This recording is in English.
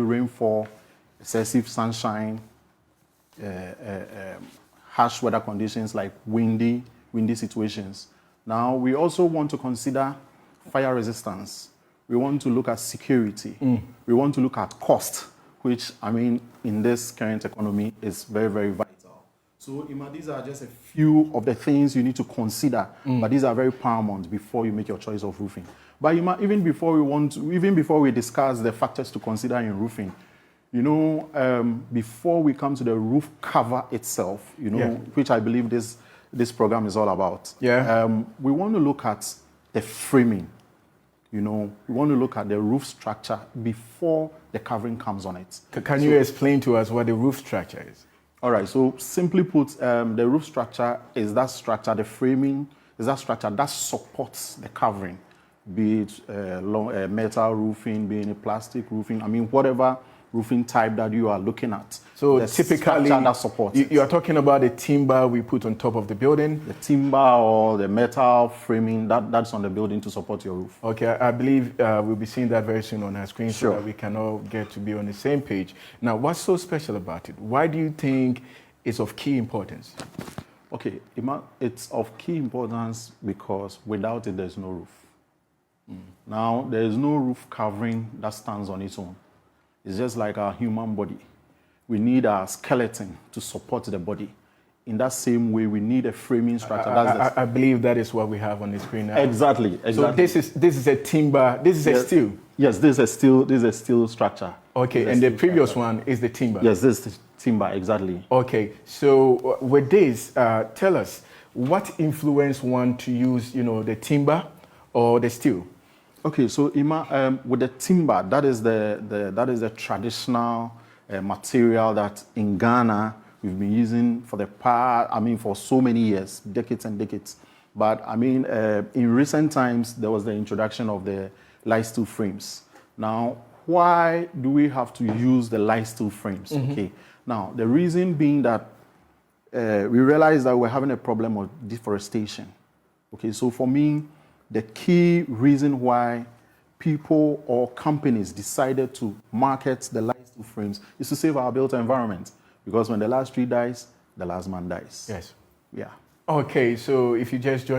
rainfall, excessive sunshine, harsh weather conditions like windy situations. Now, we also want to consider fire resistance. We want to look at security. We want to look at cost, which, I mean, in this current economy is very, very vital. So, Ima, these are just a few of the things you need to consider, but these are very paramount before you make your choice of roofing. But Ima, even before we discuss the factors to consider in roofing, you know, before we come to the roof cover itself, you know, which I believe this program is all about. We want to look at the framing. You know, we want to look at the roof structure before the covering comes on it. Can you explain to us what the roof structure is? All right, so simply put, the roof structure is that structure, the framing is that structure that supports the covering, be it metal roofing, be it plastic roofing, I mean, whatever roofing type that you are looking at. So typically, that supports you are talking about the timber we put on top of the building? The timber or the metal framing, that's on the building to support your roof. Okay, I believe we'll be seeing that very soon on our screen so that we can all get to be on the same page. Now, what's so special about it? Why do you think it's of key importance? Okay, it's of key importance because without it, there's no roof. Now, there is no roof covering that stands on its own. It's just like our human body. We need our skeleton to support the body. In that same way, we need a framing structure. I believe that is what we have on the screen now. Exactly. So this is a timber. This is a steel. Yes, this is a steel structure. Okay, and the previous one is the timber. Yes, this is the timber. Exactly. Okay, so with this, tell us what influenced one to use, you know, the timber or the steel. Okay, so Ima, with the timber, that is the traditional material that in Ghana we've been using for the past, I mean, for so many years, decades and decades. But I mean, in recent times, there was the introduction of the light steel frames. Now, why do we have to use the light steel frames? Okay, now the reason being that we realized that we're having a problem with deforestation. Okay, so for me, the key reason why people or companies decided to market the light steel frames is to save our built environment. Because when the last tree dies, the last man dies. Yes. Yeah. Okay, so if you just joined